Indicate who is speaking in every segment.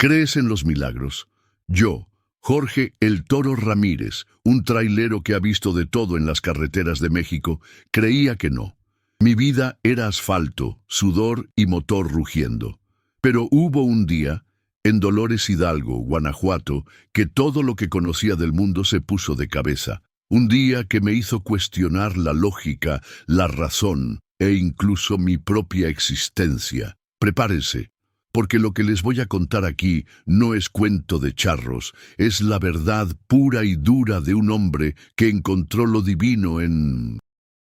Speaker 1: ¿Crees en los milagros? Yo, Jorge el Toro Ramírez, un trailero que ha visto de todo en las carreteras de México, creía que no. Mi vida era asfalto, sudor y motor rugiendo. Pero hubo un día, en Dolores Hidalgo, Guanajuato, que todo lo que conocía del mundo se puso de cabeza. Un día que me hizo cuestionar la lógica, la razón e incluso mi propia existencia. Prepárense, porque lo que les voy a contar aquí no es cuento de charros, es la verdad pura y dura de un hombre que encontró lo divino en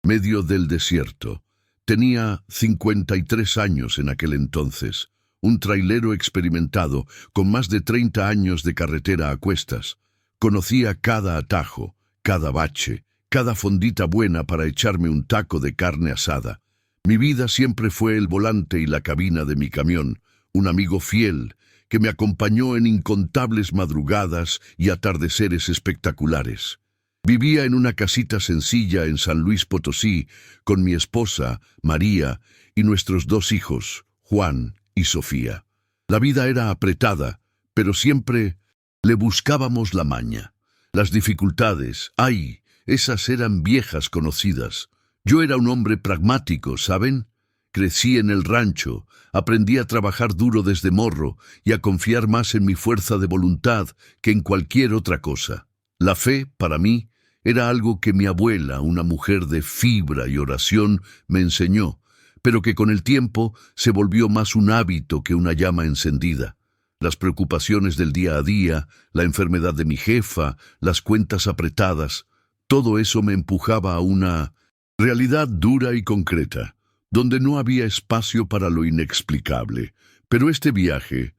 Speaker 1: medio del desierto. Tenía 53 años en aquel entonces, un trailero experimentado con más de 30 años de carretera a cuestas. Conocía cada atajo, cada bache, cada fondita buena para echarme un taco de carne asada. Mi vida siempre fue el volante y la cabina de mi camión, un amigo fiel que me acompañó en incontables madrugadas y atardeceres espectaculares. Vivía en una casita sencilla en San Luis Potosí, con mi esposa, María, y nuestros 2 hijos, Juan y Sofía. La vida era apretada, pero siempre le buscábamos la maña. Las dificultades, ¡ay!, esas eran viejas conocidas. Yo era un hombre pragmático, ¿saben? Crecí en el rancho, aprendí a trabajar duro desde morro y a confiar más en mi fuerza de voluntad que en cualquier otra cosa. La fe, para mí, era algo que mi abuela, una mujer de fibra y oración, me enseñó, pero que con el tiempo se volvió más un hábito que una llama encendida. Las preocupaciones del día a día, la enfermedad de mi jefa, las cuentas apretadas, todo eso me empujaba a una realidad dura y concreta, donde no había espacio para lo inexplicable. Pero este viaje,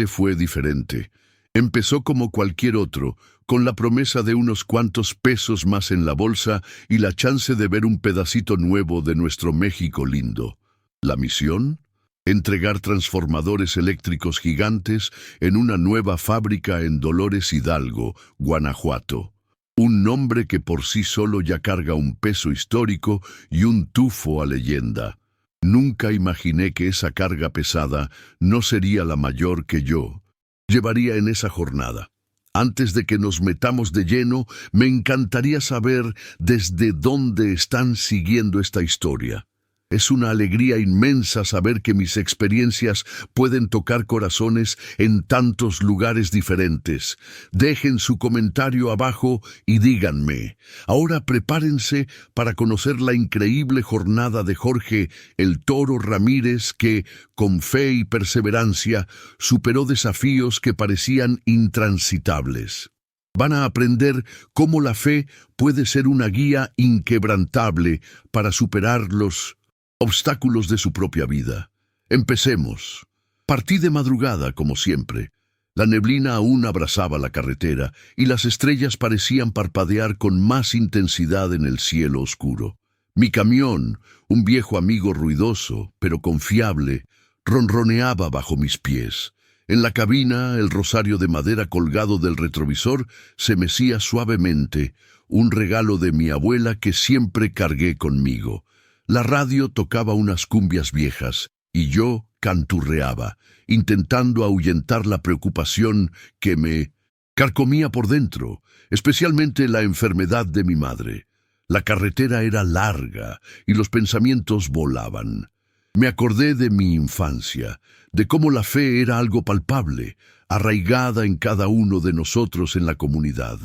Speaker 1: fue diferente. Empezó como cualquier otro, con la promesa de unos cuantos pesos más en la bolsa y la chance de ver un pedacito nuevo de nuestro México lindo. ¿La misión? Entregar transformadores eléctricos gigantes en una nueva fábrica en Dolores Hidalgo, Guanajuato. Un nombre que por sí solo ya carga un peso histórico y un tufo a leyenda. Nunca imaginé que esa carga pesada no sería la mayor que yo llevaría en esa jornada. Antes de que nos metamos de lleno, me encantaría saber desde dónde están siguiendo esta historia. Es una alegría inmensa saber que mis experiencias pueden tocar corazones en tantos lugares diferentes. Dejen su comentario abajo y díganme. Ahora prepárense para conocer la increíble jornada de Jorge el Toro Ramírez que, con fe y perseverancia, superó desafíos que parecían intransitables. Van a aprender cómo la fe puede ser una guía inquebrantable para superar los obstáculos de su propia vida. Empecemos. Partí de madrugada, como siempre. La neblina aún abrazaba la carretera y las estrellas parecían parpadear con más intensidad en el cielo oscuro. Mi camión, un viejo amigo ruidoso, pero confiable, ronroneaba bajo mis pies. En la cabina, el rosario de madera colgado del retrovisor se mecía suavemente, un regalo de mi abuela que siempre cargué conmigo. La radio tocaba unas cumbias viejas y yo canturreaba, intentando ahuyentar la preocupación que me carcomía por dentro, especialmente la enfermedad de mi madre. La carretera era larga y los pensamientos volaban. Me acordé de mi infancia, de cómo la fe era algo palpable, arraigada en cada uno de nosotros en la comunidad.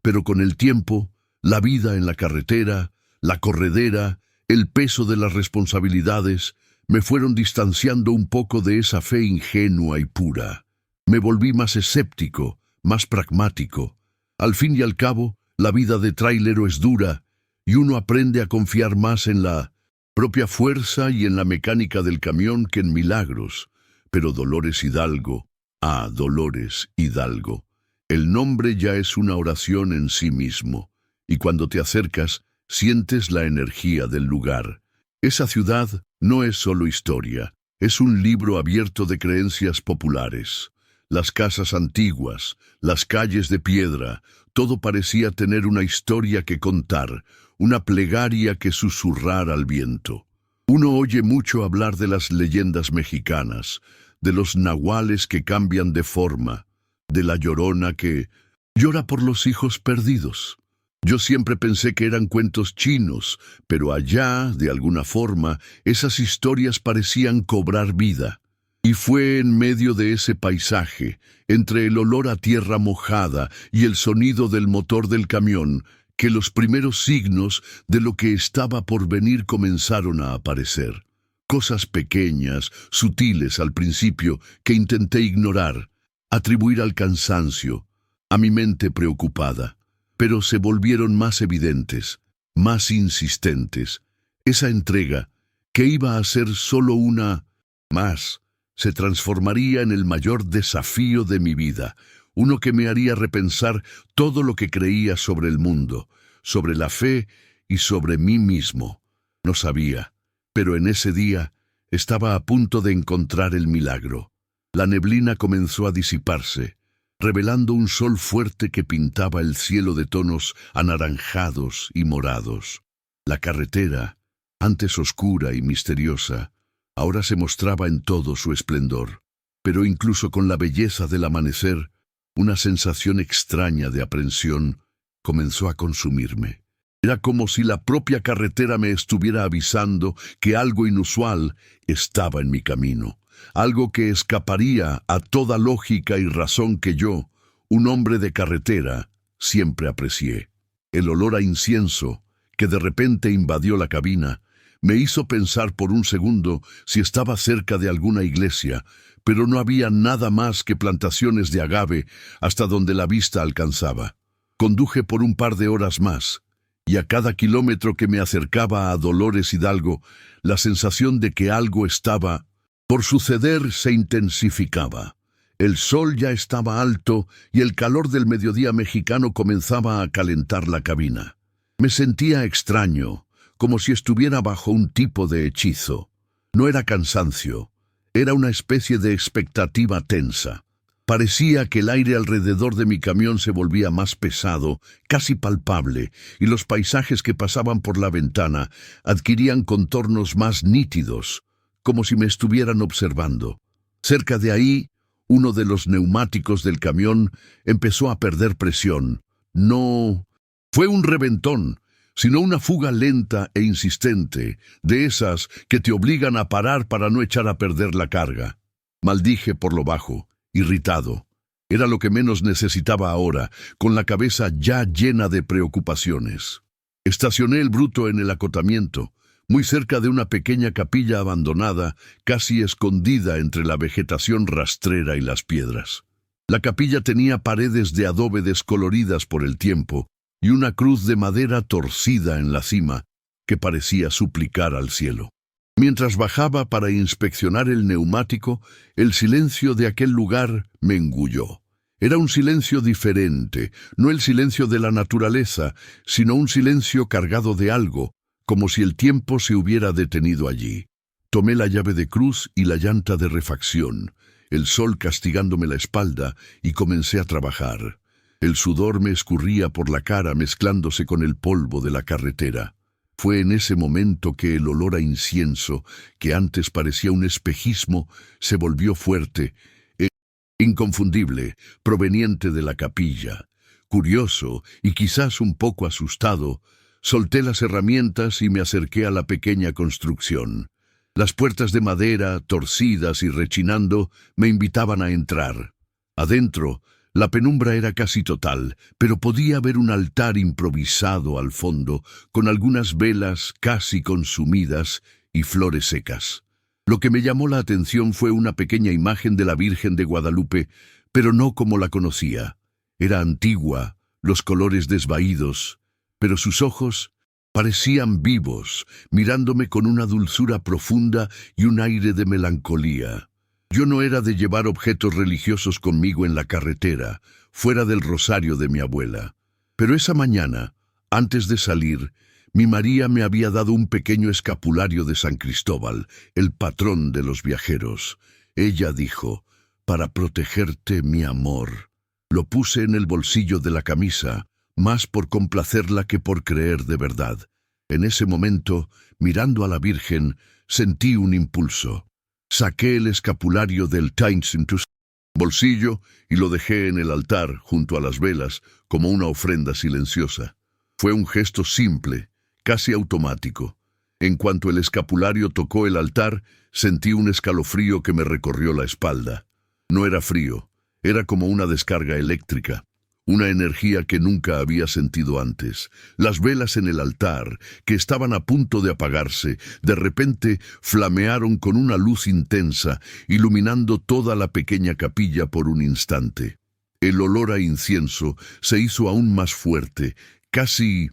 Speaker 1: Pero con el tiempo, la vida en la carretera, la corredera, el peso de las responsabilidades me fueron distanciando un poco de esa fe ingenua y pura. Me volví más escéptico, más pragmático. Al fin y al cabo, la vida de trailero es dura y uno aprende a confiar más en la propia fuerza y en la mecánica del camión que en milagros. Pero Dolores Hidalgo, Dolores Hidalgo, el nombre ya es una oración en sí mismo, y cuando te acercas, sientes la energía del lugar. Esa ciudad no es solo historia, es un libro abierto de creencias populares. Las casas antiguas, las calles de piedra, todo parecía tener una historia que contar, una plegaria que susurrar al viento. Uno oye mucho hablar de las leyendas mexicanas, de los nahuales que cambian de forma, de la llorona que llora por los hijos perdidos. Yo siempre pensé que eran cuentos chinos, pero allá, de alguna forma, esas historias parecían cobrar vida. Y fue en medio de ese paisaje, entre el olor a tierra mojada y el sonido del motor del camión, que los primeros signos de lo que estaba por venir comenzaron a aparecer. Cosas pequeñas, sutiles al principio, que intenté ignorar, atribuir al cansancio, a mi mente preocupada, pero se volvieron más evidentes, más insistentes. Esa entrega, que iba a ser solo una más, se transformaría en el mayor desafío de mi vida, uno que me haría repensar todo lo que creía sobre el mundo, sobre la fe y sobre mí mismo. No sabía, pero en ese día estaba a punto de encontrar el milagro. La neblina comenzó a disiparse, revelando un sol fuerte que pintaba el cielo de tonos anaranjados y morados. La carretera, antes oscura y misteriosa, ahora se mostraba en todo su esplendor. Pero incluso con la belleza del amanecer, una sensación extraña de aprensión comenzó a consumirme. Era como si la propia carretera me estuviera avisando que algo inusual estaba en mi camino. Algo que escaparía a toda lógica y razón que yo, un hombre de carretera, siempre aprecié. El olor a incienso, que de repente invadió la cabina, me hizo pensar por un segundo si estaba cerca de alguna iglesia, pero no había nada más que plantaciones de agave hasta donde la vista alcanzaba. Conduje por un par de horas más, y a cada kilómetro que me acercaba a Dolores Hidalgo, la sensación de que algo estaba por suceder se intensificaba. El sol ya estaba alto y el calor del mediodía mexicano comenzaba a calentar la cabina. Me sentía extraño, como si estuviera bajo un tipo de hechizo. No era cansancio, era una especie de expectativa tensa. Parecía que el aire alrededor de mi camión se volvía más pesado, casi palpable, y los paisajes que pasaban por la ventana adquirían contornos más nítidos, como si me estuvieran observando. Cerca de ahí, uno de los neumáticos del camión empezó a perder presión. No fue un reventón, sino una fuga lenta e insistente, de esas que te obligan a parar para no echar a perder la carga. Maldije por lo bajo, irritado. Era lo que menos necesitaba ahora, con la cabeza ya llena de preocupaciones. Estacioné el bruto en el acotamiento, muy cerca de una pequeña capilla abandonada, casi escondida entre la vegetación rastrera y las piedras. La capilla tenía paredes de adobe descoloridas por el tiempo y una cruz de madera torcida en la cima que parecía suplicar al cielo. Mientras bajaba para inspeccionar el neumático, el silencio de aquel lugar me engulló. Era un silencio diferente, no el silencio de la naturaleza, sino un silencio cargado de algo, como si el tiempo se hubiera detenido allí. Tomé la llave de cruz y la llanta de refacción, el sol castigándome la espalda, y comencé a trabajar. El sudor me escurría por la cara mezclándose con el polvo de la carretera. Fue en ese momento que el olor a incienso, que antes parecía un espejismo, se volvió fuerte, inconfundible, proveniente de la capilla. Curioso y quizás un poco asustado, solté las herramientas y me acerqué a la pequeña construcción. Las puertas de madera, torcidas y rechinando, me invitaban a entrar. Adentro, la penumbra era casi total, pero podía ver un altar improvisado al fondo, con algunas velas casi consumidas y flores secas. Lo que me llamó la atención fue una pequeña imagen de la Virgen de Guadalupe, pero no como la conocía. Era antigua, los colores desvaídos, pero sus ojos parecían vivos, mirándome con una dulzura profunda y un aire de melancolía. Yo no era de llevar objetos religiosos conmigo en la carretera, fuera del rosario de mi abuela. Pero esa mañana, antes de salir, mi María me había dado un pequeño escapulario de San Cristóbal, el patrón de los viajeros. Ella dijo, «Para protegerte, mi amor». Lo puse en el bolsillo de la camisa, más por complacerla que por creer de verdad. En ese momento, mirando a la Virgen, sentí un impulso. Saqué el escapulario del Times en tu bolsillo y lo dejé en el altar junto a las velas como una ofrenda silenciosa. Fue un gesto simple, casi automático. En cuanto el escapulario tocó el altar, sentí un escalofrío que me recorrió la espalda. No era frío, era como una descarga eléctrica, una energía que nunca había sentido antes. Las velas en el altar, que estaban a punto de apagarse, de repente flamearon con una luz intensa, iluminando toda la pequeña capilla por un instante. El olor a incienso se hizo aún más fuerte, casi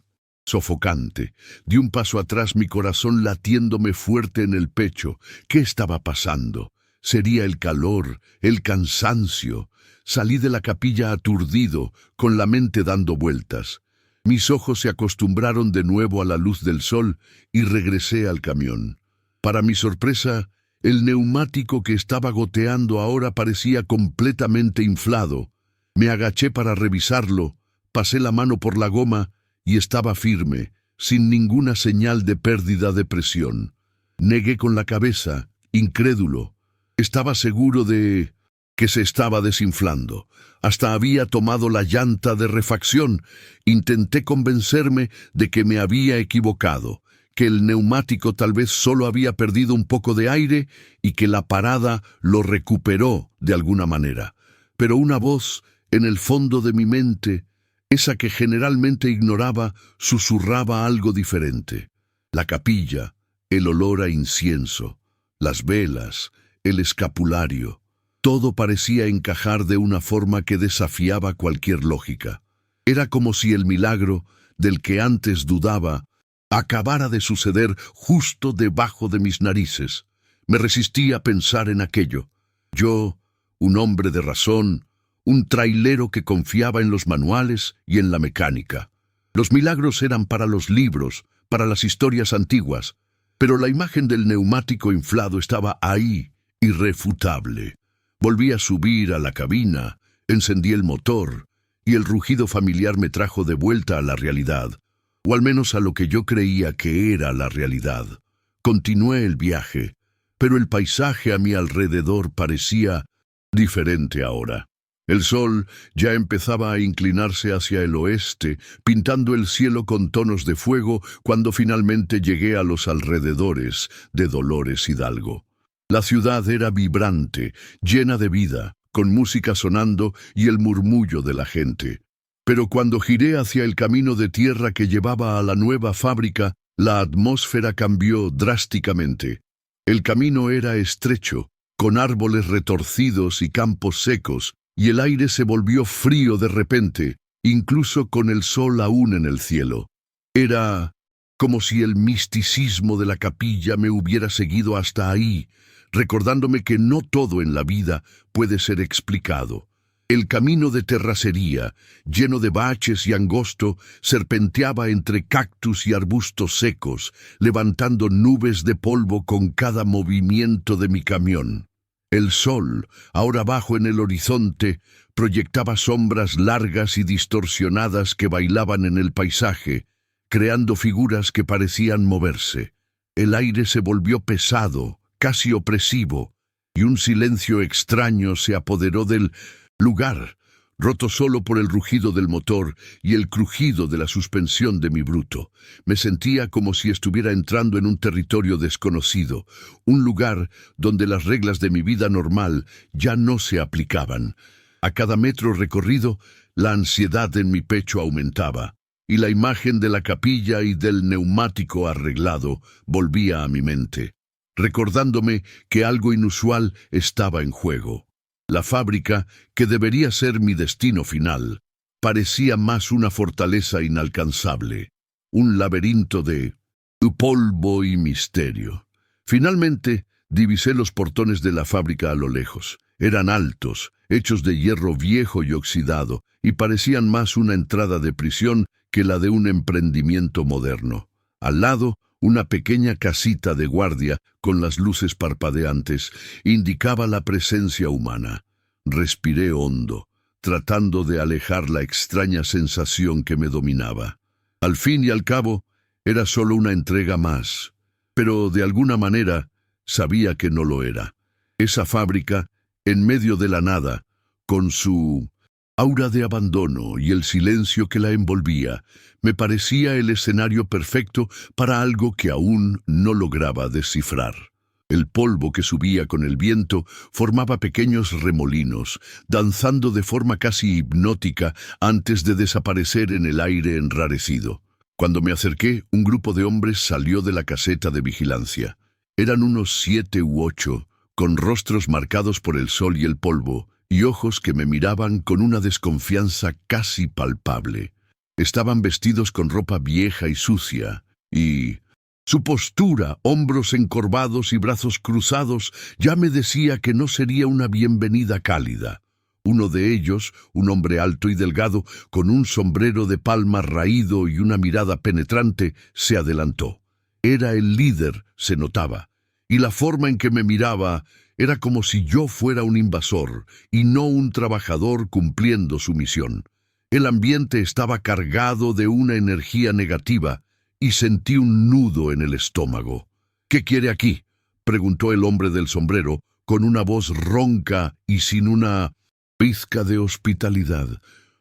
Speaker 1: sofocante. Di un paso atrás, mi corazón latiéndome fuerte en el pecho. ¿Qué estaba pasando? ¿Sería el calor, el cansancio? Salí de la capilla aturdido, con la mente dando vueltas. Mis ojos se acostumbraron de nuevo a la luz del sol y regresé al camión. Para mi sorpresa, el neumático que estaba goteando ahora parecía completamente inflado. Me agaché para revisarlo, pasé la mano por la goma y estaba firme, sin ninguna señal de pérdida de presión. Negué con la cabeza, incrédulo. Estaba seguro de que se estaba desinflando. Hasta había tomado la llanta de refacción. Intenté convencerme de que me había equivocado, que el neumático tal vez solo había perdido un poco de aire y que la parada lo recuperó de alguna manera. Pero una voz en el fondo de mi mente, esa que generalmente ignoraba, susurraba algo diferente. La capilla, el olor a incienso, las velas, el escapulario. Todo parecía encajar de una forma que desafiaba cualquier lógica. Era como si el milagro, del que antes dudaba, acabara de suceder justo debajo de mis narices. Me resistí a pensar en aquello. Yo, un hombre de razón, un trailero que confiaba en los manuales y en la mecánica. Los milagros eran para los libros, para las historias antiguas, pero la imagen del neumático inflado estaba ahí, irrefutable. Volví a subir a la cabina, encendí el motor, y el rugido familiar me trajo de vuelta a la realidad, o al menos a lo que yo creía que era la realidad. Continué el viaje, pero el paisaje a mi alrededor parecía diferente ahora. El sol ya empezaba a inclinarse hacia el oeste, pintando el cielo con tonos de fuego cuando finalmente llegué a los alrededores de Dolores Hidalgo. La ciudad era vibrante, llena de vida, con música sonando y el murmullo de la gente. Pero cuando giré hacia el camino de tierra que llevaba a la nueva fábrica, la atmósfera cambió drásticamente. El camino era estrecho, con árboles retorcidos y campos secos, y el aire se volvió frío de repente, incluso con el sol aún en el cielo. Era como si el misticismo de la capilla me hubiera seguido hasta ahí, recordándome que no todo en la vida puede ser explicado. El camino de terracería, lleno de baches y angosto, serpenteaba entre cactus y arbustos secos, levantando nubes de polvo con cada movimiento de mi camión. El sol, ahora bajo en el horizonte, proyectaba sombras largas y distorsionadas que bailaban en el paisaje, creando figuras que parecían moverse. El aire se volvió pesado, casi opresivo, y un silencio extraño se apoderó del lugar, roto solo por el rugido del motor y el crujido de la suspensión de mi bruto. Me sentía como si estuviera entrando en un territorio desconocido, un lugar donde las reglas de mi vida normal ya no se aplicaban. A cada metro recorrido, la ansiedad en mi pecho aumentaba, y la imagen de la capilla y del neumático arreglado volvía a mi mente, recordándome que algo inusual estaba en juego. La fábrica, que debería ser mi destino final, parecía más una fortaleza inalcanzable, un laberinto de polvo y misterio. Finalmente, divisé los portones de la fábrica a lo lejos. Eran altos, hechos de hierro viejo y oxidado, y parecían más una entrada de prisión que la de un emprendimiento moderno. Al lado, una pequeña casita de guardia con las luces parpadeantes indicaba la presencia humana. Respiré hondo, tratando de alejar la extraña sensación que me dominaba. Al fin y al cabo, era solo una entrega más, pero de alguna manera sabía que no lo era. Esa fábrica, en medio de la nada, con su aura de abandono y el silencio que la envolvía, me parecía el escenario perfecto para algo que aún no lograba descifrar. El polvo que subía con el viento formaba pequeños remolinos, danzando de forma casi hipnótica antes de desaparecer en el aire enrarecido. Cuando me acerqué, un grupo de hombres salió de la caseta de vigilancia. Eran unos 7 u 8, con rostros marcados por el sol y el polvo, y ojos que me miraban con una desconfianza casi palpable. Estaban vestidos con ropa vieja y sucia, y su postura, hombros encorvados y brazos cruzados, ya me decía que no sería una bienvenida cálida. Uno de ellos, un hombre alto y delgado, con un sombrero de palma raído y una mirada penetrante, se adelantó. Era el líder, se notaba, y la forma en que me miraba era como si yo fuera un invasor y no un trabajador cumpliendo su misión. El ambiente estaba cargado de una energía negativa y sentí un nudo en el estómago. «¿Qué quiere aquí?», preguntó el hombre del sombrero, con una voz ronca y sin una pizca de hospitalidad.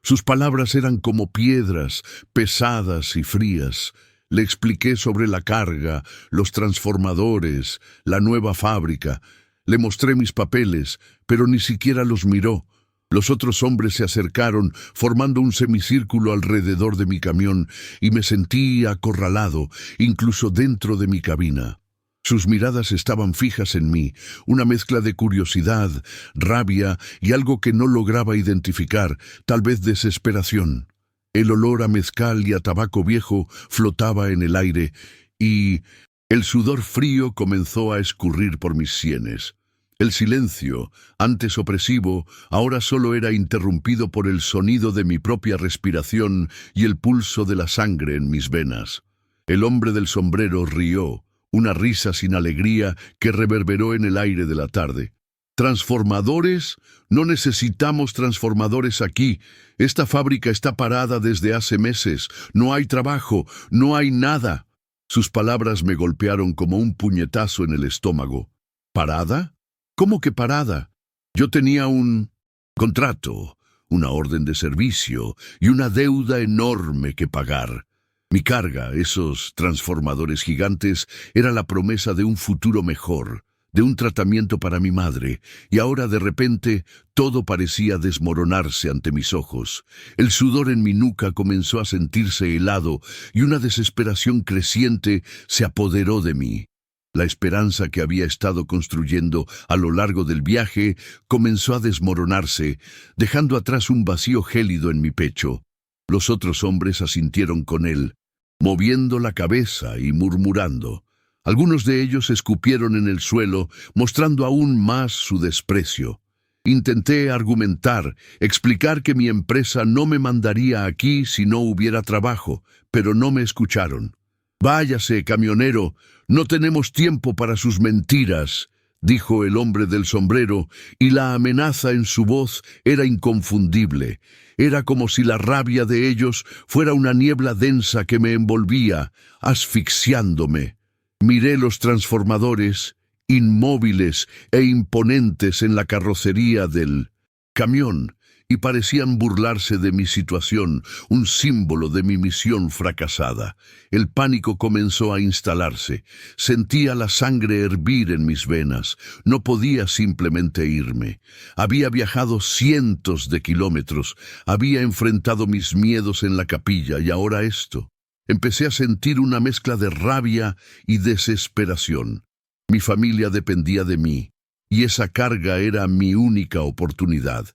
Speaker 1: Sus palabras eran como piedras, pesadas y frías. Le expliqué sobre la carga, los transformadores, la nueva fábrica. Le mostré mis papeles, pero ni siquiera los miró. Los otros hombres se acercaron, formando un semicírculo alrededor de mi camión, y me sentí acorralado, incluso dentro de mi cabina. Sus miradas estaban fijas en mí, una mezcla de curiosidad, rabia y algo que no lograba identificar, tal vez desesperación. El olor a mezcal y a tabaco viejo flotaba en el aire, y el sudor frío comenzó a escurrir por mis sienes. El silencio, antes opresivo, ahora solo era interrumpido por el sonido de mi propia respiración y el pulso de la sangre en mis venas. El hombre del sombrero rió, una risa sin alegría que reverberó en el aire de la tarde. «¿Transformadores? No necesitamos transformadores aquí. Esta fábrica está parada desde hace meses. No hay trabajo, no hay nada». Sus palabras me golpearon como un puñetazo en el estómago. ¿Parada? ¿Cómo que parada? Yo tenía un contrato, una orden de servicio y una deuda enorme que pagar. Mi carga, esos transformadores gigantes, era la promesa de un futuro mejor, de un tratamiento para mi madre, y ahora de repente todo parecía desmoronarse ante mis ojos. El sudor en mi nuca comenzó a sentirse helado y una desesperación creciente se apoderó de mí. La esperanza que había estado construyendo a lo largo del viaje comenzó a desmoronarse, dejando atrás un vacío gélido en mi pecho. Los otros hombres asintieron con él, moviendo la cabeza y murmurando. Algunos de ellos escupieron en el suelo, mostrando aún más su desprecio. Intenté argumentar, explicar que mi empresa no me mandaría aquí si no hubiera trabajo, pero no me escucharon. «Váyase, camionero, no tenemos tiempo para sus mentiras», dijo el hombre del sombrero, y la amenaza en su voz era inconfundible. Era como si la rabia de ellos fuera una niebla densa que me envolvía, asfixiándome. Miré los transformadores, inmóviles e imponentes en la carrocería del camión, y parecían burlarse de mi situación, un símbolo de mi misión fracasada. El pánico comenzó a instalarse. Sentía la sangre hervir en mis venas. No podía simplemente irme. Había viajado cientos de kilómetros. Había enfrentado mis miedos en la capilla, y ahora esto. Empecé a sentir una mezcla de rabia y desesperación. Mi familia dependía de mí, y esa carga era mi única oportunidad.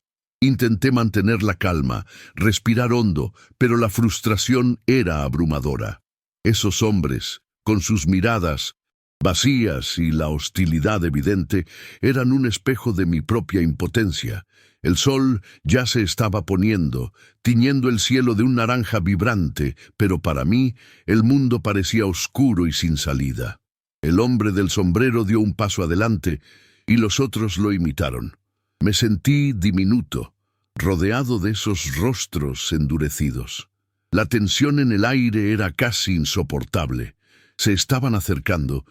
Speaker 1: Intenté mantener la calma, respirar hondo, pero la frustración era abrumadora. Esos hombres, con sus miradas vacías y la hostilidad evidente, eran un espejo de mi propia impotencia. El sol ya se estaba poniendo, tiñendo el cielo de un naranja vibrante, pero para mí el mundo parecía oscuro y sin salida. El hombre del sombrero dio un paso adelante y los otros lo imitaron. Me sentí diminuto, rodeado de esos rostros endurecidos. La tensión en el aire era casi insoportable. Se estaban acercando,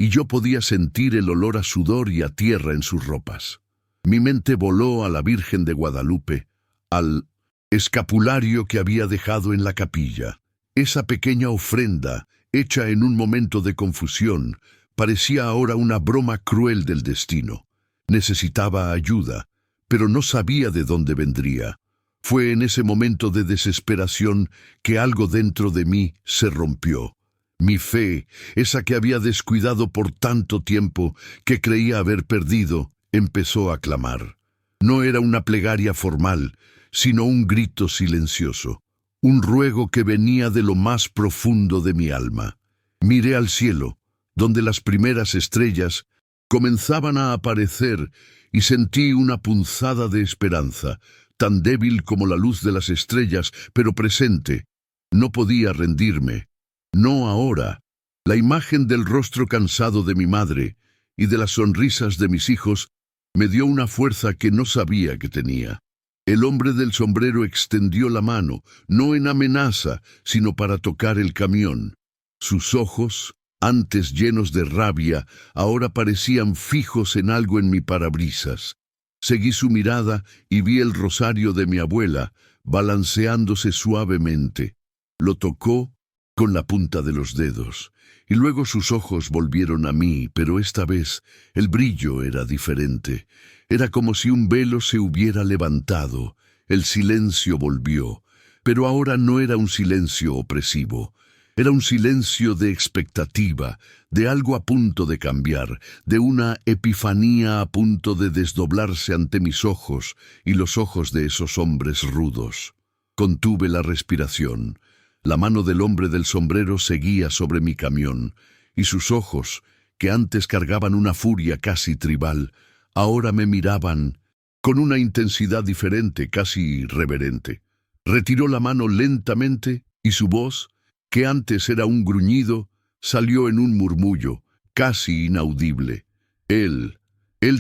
Speaker 1: y yo podía sentir el olor a sudor y a tierra en sus ropas. Mi mente voló a la Virgen de Guadalupe, al escapulario que había dejado en la capilla. Esa pequeña ofrenda, hecha en un momento de confusión, parecía ahora una broma cruel del destino. Necesitaba ayuda, pero no sabía de dónde vendría. Fue en ese momento de desesperación que algo dentro de mí se rompió. Mi fe, esa que había descuidado por tanto tiempo, que creía haber perdido, empezó a clamar. No era una plegaria formal, sino un grito silencioso, un ruego que venía de lo más profundo de mi alma. Miré al cielo, donde las primeras estrellas comenzaban a aparecer, y sentí una punzada de esperanza, tan débil como la luz de las estrellas, pero presente. No podía rendirme. No ahora. La imagen del rostro cansado de mi madre y de las sonrisas de mis hijos me dio una fuerza que no sabía que tenía. El hombre del sombrero extendió la mano, no en amenaza, sino para tocar el camión. Sus ojos, antes llenos de rabia, ahora parecían fijos en algo en mi parabrisas. Seguí su mirada y vi el rosario de mi abuela, balanceándose suavemente. Lo tocó con la punta de los dedos, y luego sus ojos volvieron a mí, pero esta vez el brillo era diferente. Era como si un velo se hubiera levantado. El silencio volvió, pero ahora no era un silencio opresivo. Era un silencio de expectativa, de algo a punto de cambiar, de una epifanía a punto de desdoblarse ante mis ojos y los ojos de esos hombres rudos. Contuve la respiración. La mano del hombre del sombrero seguía sobre mi camión, y sus ojos, que antes cargaban una furia casi tribal, ahora me miraban con una intensidad diferente, casi reverente. Retiró la mano lentamente y su voz, que antes era un gruñido, salió en un murmullo, casi inaudible. Él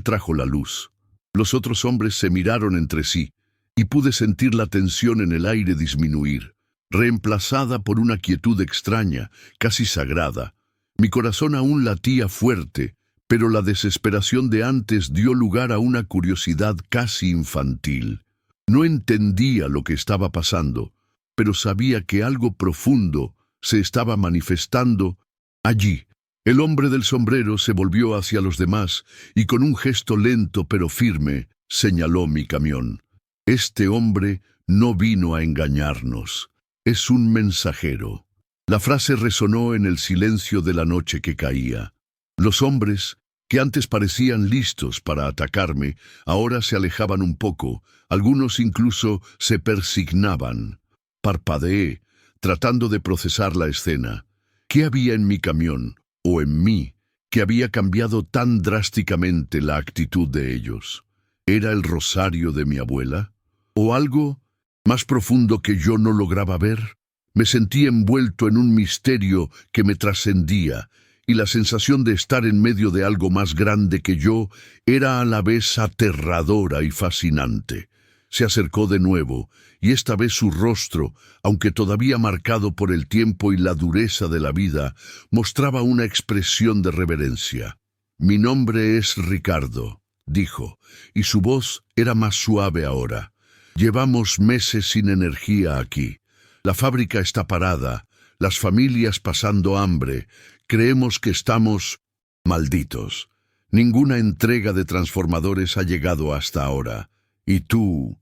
Speaker 1: trajo la luz. Los otros hombres se miraron entre sí, y pude sentir la tensión en el aire disminuir, reemplazada por una quietud extraña, casi sagrada. Mi corazón aún latía fuerte, pero la desesperación de antes dio lugar a una curiosidad casi infantil. No entendía lo que estaba pasando, pero sabía que algo profundo se estaba manifestando allí. El hombre del sombrero se volvió hacia los demás y con un gesto lento pero firme señaló mi camión. Este hombre no vino a engañarnos. Es un mensajero. La frase resonó en el silencio de la noche que caía. Los hombres, que antes parecían listos para atacarme, ahora se alejaban un poco, algunos incluso se persignaban. Parpadeé, tratando de procesar la escena. ¿Qué había en mi camión, o en mí, que había cambiado tan drásticamente la actitud de ellos? ¿Era el rosario de mi abuela? ¿O algo más profundo que yo no lograba ver? Me sentí envuelto en un misterio que me trascendía, y la sensación de estar en medio de algo más grande que yo era a la vez aterradora y fascinante. Se acercó de nuevo, y esta vez su rostro, aunque todavía marcado por el tiempo y la dureza de la vida, mostraba una expresión de reverencia. «Mi nombre es Ricardo», dijo, y su voz era más suave ahora. «Llevamos meses sin energía aquí. La fábrica está parada, las familias pasando hambre. Creemos que estamos malditos. Ninguna entrega de transformadores ha llegado hasta ahora. Y tú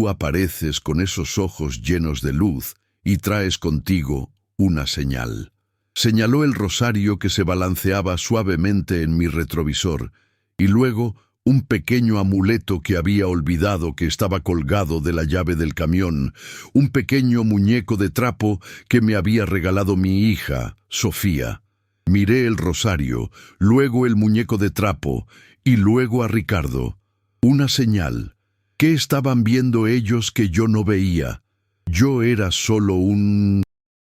Speaker 1: apareces con esos ojos llenos de luz y traes contigo una señal». Señaló el rosario que se balanceaba suavemente en mi retrovisor, y luego un pequeño amuleto que había olvidado que estaba colgado de la llave del camión, un pequeño muñeco de trapo que me había regalado mi hija, Sofía. Miré el rosario, luego el muñeco de trapo, y luego a Ricardo. Una señal. ¿Qué estaban viendo ellos que yo no veía? Yo era solo un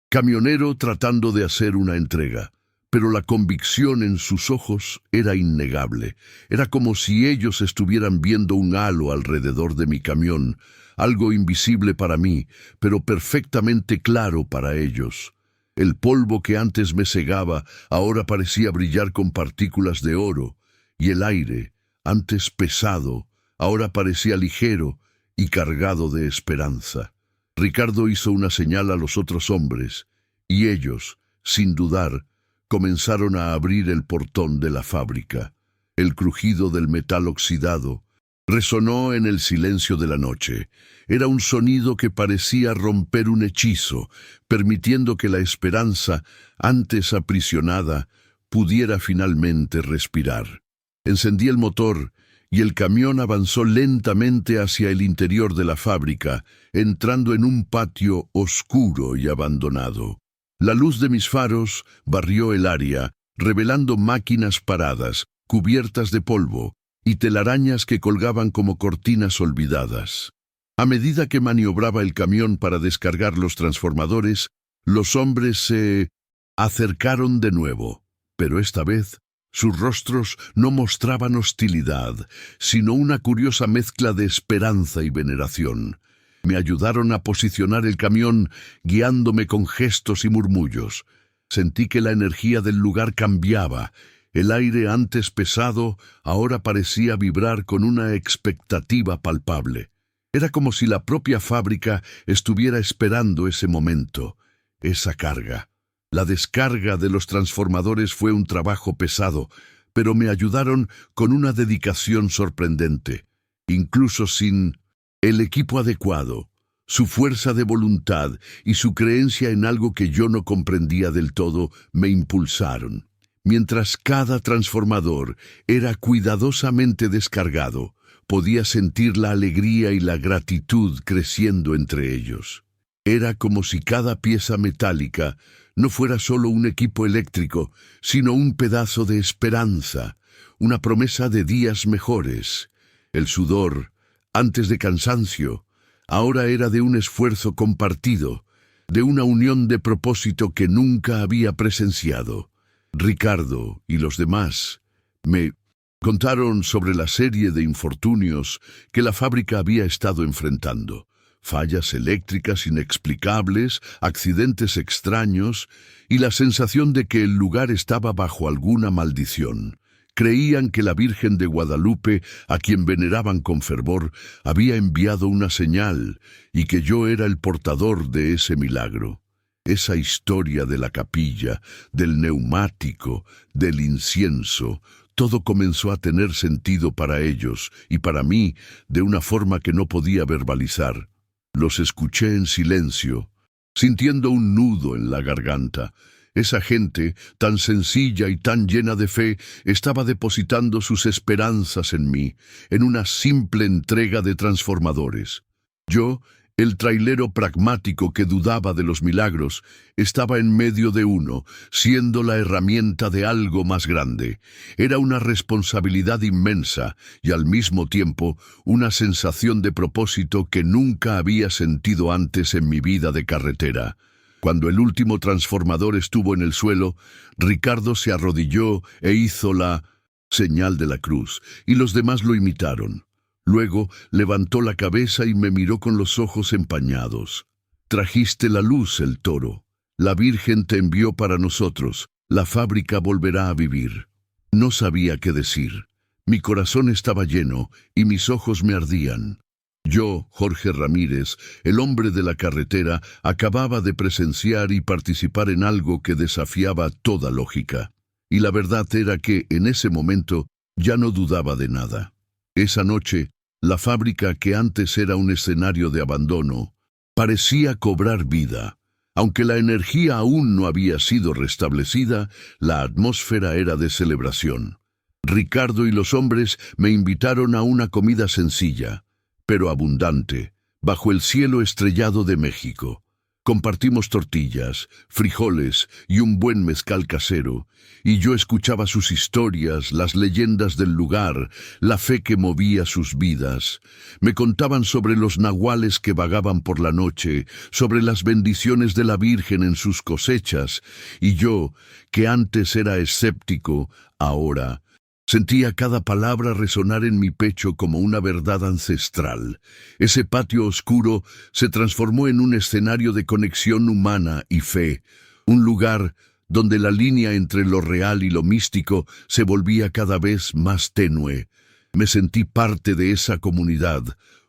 Speaker 1: camionero tratando de hacer una entrega, pero la convicción en sus ojos era innegable. Era como si ellos estuvieran viendo un halo alrededor de mi camión, algo invisible para mí, pero perfectamente claro para ellos. El polvo que antes me cegaba ahora parecía brillar con partículas de oro, y el aire, antes pesado, ahora parecía ligero y cargado de esperanza. Ricardo hizo una señal a los otros hombres, y ellos, sin dudar, comenzaron a abrir el portón de la fábrica. El crujido del metal oxidado resonó en el silencio de la noche. Era un sonido que parecía romper un hechizo, permitiendo que la esperanza, antes aprisionada, pudiera finalmente respirar. Encendí el motor y el camión avanzó lentamente hacia el interior de la fábrica, entrando en un patio oscuro y abandonado. La luz de mis faros barrió el área, revelando máquinas paradas, cubiertas de polvo, y telarañas que colgaban como cortinas olvidadas. A medida que maniobraba el camión para descargar los transformadores, los hombres se acercaron de nuevo, pero esta vez sus rostros no mostraban hostilidad, sino una curiosa mezcla de esperanza y veneración. Me ayudaron a posicionar el camión, guiándome con gestos y murmullos. Sentí que la energía del lugar cambiaba. El aire antes pesado ahora parecía vibrar con una expectativa palpable. Era como si la propia fábrica estuviera esperando ese momento, esa carga. La descarga de los transformadores fue un trabajo pesado, pero me ayudaron con una dedicación sorprendente. Incluso sin el equipo adecuado, su fuerza de voluntad y su creencia en algo que yo no comprendía del todo me impulsaron. Mientras cada transformador era cuidadosamente descargado, podía sentir la alegría y la gratitud creciendo entre ellos. Era como si cada pieza metálica no fuera solo un equipo eléctrico, sino un pedazo de esperanza, una promesa de días mejores. El sudor, antes de cansancio, ahora era de un esfuerzo compartido, de una unión de propósito que nunca había presenciado. Ricardo y los demás me contaron sobre la serie de infortunios que la fábrica había estado enfrentando. Fallas eléctricas inexplicables, accidentes extraños y la sensación de que el lugar estaba bajo alguna maldición. Creían que la Virgen de Guadalupe, a quien veneraban con fervor, había enviado una señal y que yo era el portador de ese milagro. Esa historia de la capilla, del neumático, del incienso, todo comenzó a tener sentido para ellos y para mí de una forma que no podía verbalizar. Los escuché en silencio, sintiendo un nudo en la garganta. Esa gente, tan sencilla y tan llena de fe, estaba depositando sus esperanzas en mí, en una simple entrega de transformadores. Yo, el trailero pragmático que dudaba de los milagros, estaba en medio de uno, siendo la herramienta de algo más grande. Era una responsabilidad inmensa y al mismo tiempo una sensación de propósito que nunca había sentido antes en mi vida de carretera. Cuando el último transformador estuvo en el suelo, Ricardo se arrodilló e hizo la señal de la cruz, y los demás lo imitaron. Luego levantó la cabeza y me miró con los ojos empañados. «Trajiste la luz, el toro. La Virgen te envió para nosotros. La fábrica volverá a vivir». No sabía qué decir. Mi corazón estaba lleno y mis ojos me ardían. Yo, Jorge Ramírez, el hombre de la carretera, acababa de presenciar y participar en algo que desafiaba toda lógica. Y la verdad era que, en ese momento, ya no dudaba de nada. Esa noche, la fábrica, que antes era un escenario de abandono, parecía cobrar vida. Aunque la energía aún no había sido restablecida, la atmósfera era de celebración. Ricardo y los hombres me invitaron a una comida sencilla, pero abundante, bajo el cielo estrellado de México. Compartimos tortillas, frijoles y un buen mezcal casero, y yo escuchaba sus historias, las leyendas del lugar, la fe que movía sus vidas. Me contaban sobre los nahuales que vagaban por la noche, sobre las bendiciones de la Virgen en sus cosechas, y yo, que antes era escéptico, ahora sentía cada palabra resonar en mi pecho como una verdad ancestral. Ese patio oscuro se transformó en un escenario de conexión humana y fe, un lugar donde la línea entre lo real y lo místico se volvía cada vez más tenue. Me sentí parte de esa comunidad,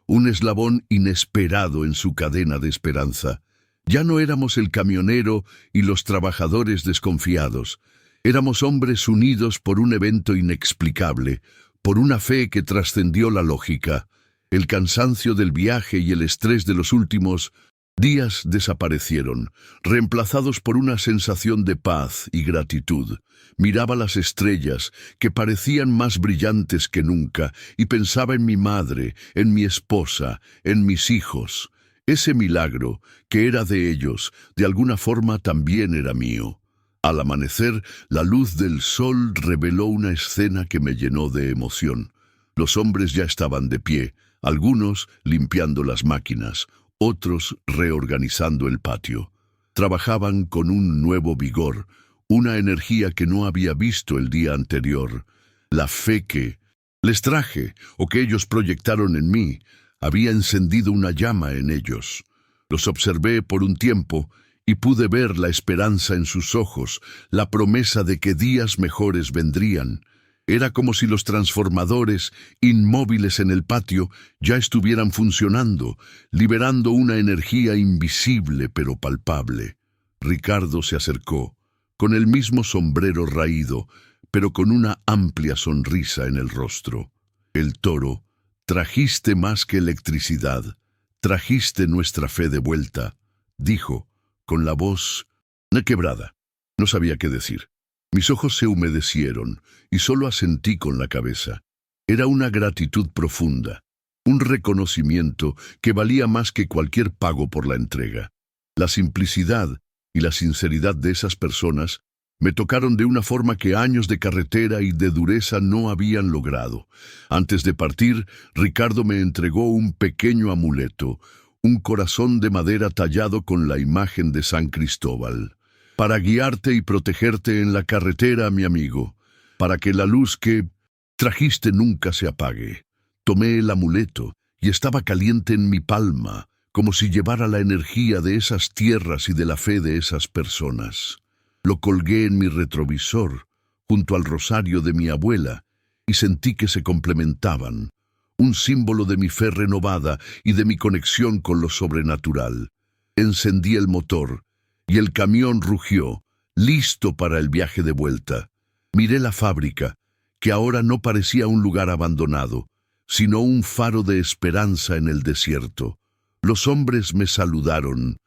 Speaker 1: un eslabón inesperado en su cadena de esperanza. Ya no éramos el camionero y los trabajadores desconfiados. Éramos hombres unidos por un evento inexplicable, por una fe que trascendió la lógica. El cansancio del viaje y el estrés de los últimos días desaparecieron, reemplazados por una sensación de paz y gratitud. Miraba las estrellas, que parecían más brillantes que nunca, y pensaba en mi madre, en mi esposa, en mis hijos. Ese milagro, que era de ellos, de alguna forma también era mío. Al amanecer, la luz del sol reveló una escena que me llenó de emoción. Los hombres ya estaban de pie, algunos limpiando las máquinas, otros reorganizando el patio. Trabajaban con un nuevo vigor, una energía que no había visto el día anterior. La fe que les traje, o que ellos proyectaron en mí, había encendido una llama en ellos. Los observé por un tiempo y pude ver la esperanza en sus ojos, la promesa de que días mejores vendrían. Era como si los transformadores, inmóviles en el patio, ya estuvieran funcionando, liberando una energía invisible pero palpable. Ricardo se acercó, con el mismo sombrero raído, pero con una amplia sonrisa en el rostro. El Toro, trajiste más que electricidad, trajiste nuestra fe de vuelta, dijo, con la voz quebrada. No sabía qué decir. Mis ojos se humedecieron y solo asentí con la cabeza. Era una gratitud profunda, un reconocimiento que valía más que cualquier pago por la entrega. La simplicidad y la sinceridad de esas personas me tocaron de una forma que años de carretera y de dureza no habían logrado. Antes de partir, Ricardo me entregó un pequeño amuleto, un corazón de madera tallado con la imagen de San Cristóbal. Para guiarte y protegerte en la carretera, mi amigo, para que la luz que trajiste nunca se apague. Tomé el amuleto y estaba caliente en mi palma, como si llevara la energía de esas tierras y de la fe de esas personas. Lo colgué en mi retrovisor, junto al rosario de mi abuela, y sentí que se complementaban, un símbolo de mi fe renovada y de mi conexión con lo sobrenatural. Encendí el motor, y el camión rugió, listo para el viaje de vuelta. Miré la fábrica, que ahora no parecía un lugar abandonado, sino un faro de esperanza en el desierto. Los hombres me saludaron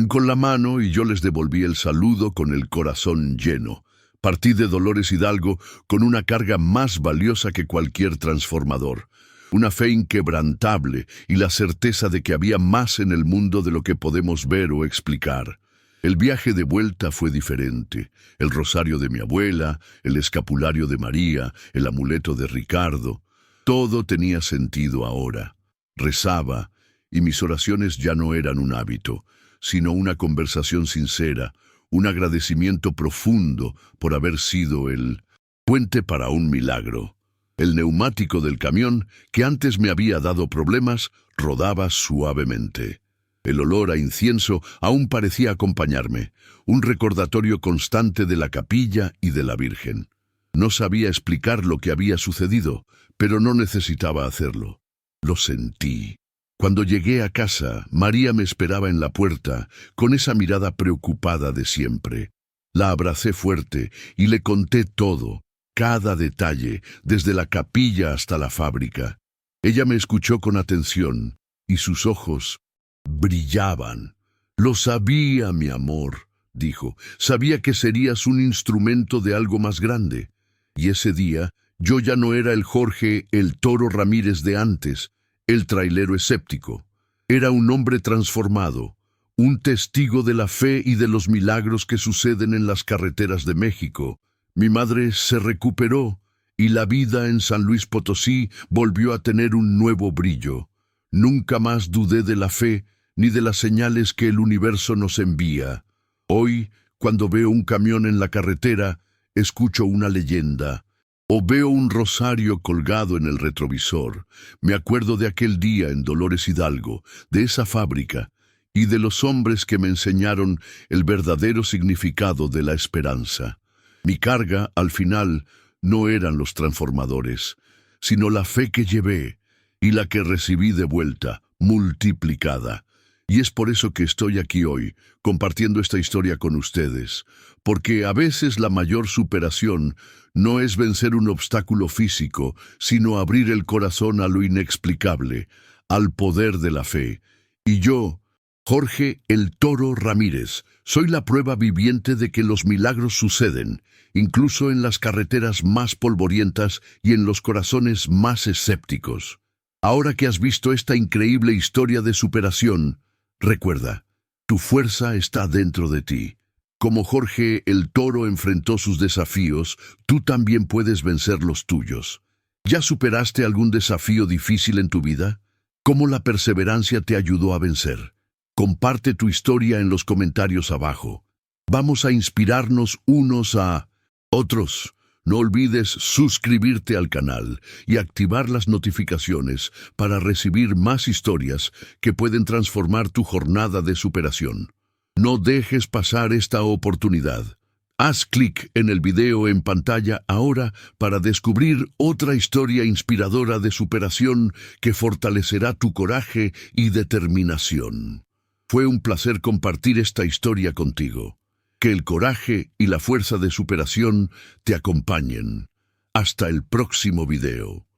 Speaker 1: con la mano y yo les devolví el saludo con el corazón lleno. Partí de Dolores Hidalgo con una carga más valiosa que cualquier transformador, una fe inquebrantable y la certeza de que había más en el mundo de lo que podemos ver o explicar. El viaje de vuelta fue diferente. El rosario de mi abuela, el escapulario de María, el amuleto de Ricardo, todo tenía sentido ahora. Rezaba, y mis oraciones ya no eran un hábito, sino una conversación sincera, un agradecimiento profundo por haber sido el puente para un milagro. El neumático del camión, que antes me había dado problemas, rodaba suavemente. El olor a incienso aún parecía acompañarme, un recordatorio constante de la capilla y de la Virgen. No sabía explicar lo que había sucedido, pero no necesitaba hacerlo. Lo sentí. Cuando llegué a casa, María me esperaba en la puerta, con esa mirada preocupada de siempre. La abracé fuerte y le conté todo, cada detalle, desde la capilla hasta la fábrica. Ella me escuchó con atención, y sus ojos brillaban. Lo sabía, mi amor, dijo. Sabía que serías un instrumento de algo más grande. Y ese día, yo ya no era el Jorge el Toro Ramírez de antes, el trailero escéptico. Era un hombre transformado, un testigo de la fe y de los milagros que suceden en las carreteras de México. Mi madre se recuperó y la vida en San Luis Potosí volvió a tener un nuevo brillo. Nunca más dudé de la fe ni de las señales que el universo nos envía. Hoy, cuando veo un camión en la carretera, escucho una leyenda, o veo un rosario colgado en el retrovisor. Me acuerdo de aquel día en Dolores Hidalgo, de esa fábrica, y de los hombres que me enseñaron el verdadero significado de la esperanza. Mi carga, al final, no eran los transformadores, sino la fe que llevé y la que recibí de vuelta, multiplicada. Y es por eso que estoy aquí hoy, compartiendo esta historia con ustedes, porque a veces la mayor superación no es vencer un obstáculo físico, sino abrir el corazón a lo inexplicable, al poder de la fe. Y yo, Jorge el Toro Ramírez, soy la prueba viviente de que los milagros suceden, incluso en las carreteras más polvorientas y en los corazones más escépticos. Ahora que has visto esta increíble historia de superación, recuerda, tu fuerza está dentro de ti. Como Jorge el Toro enfrentó sus desafíos, tú también puedes vencer los tuyos. ¿Ya superaste algún desafío difícil en tu vida? ¿Cómo la perseverancia te ayudó a vencer? Comparte tu historia en los comentarios abajo. Vamos a inspirarnos unos a otros. No olvides suscribirte al canal y activar las notificaciones para recibir más historias que pueden transformar tu jornada de superación. No dejes pasar esta oportunidad. Haz clic en el video en pantalla ahora para descubrir otra historia inspiradora de superación que fortalecerá tu coraje y determinación. Fue un placer compartir esta historia contigo. Que el coraje y la fuerza de superación te acompañen. Hasta el próximo video.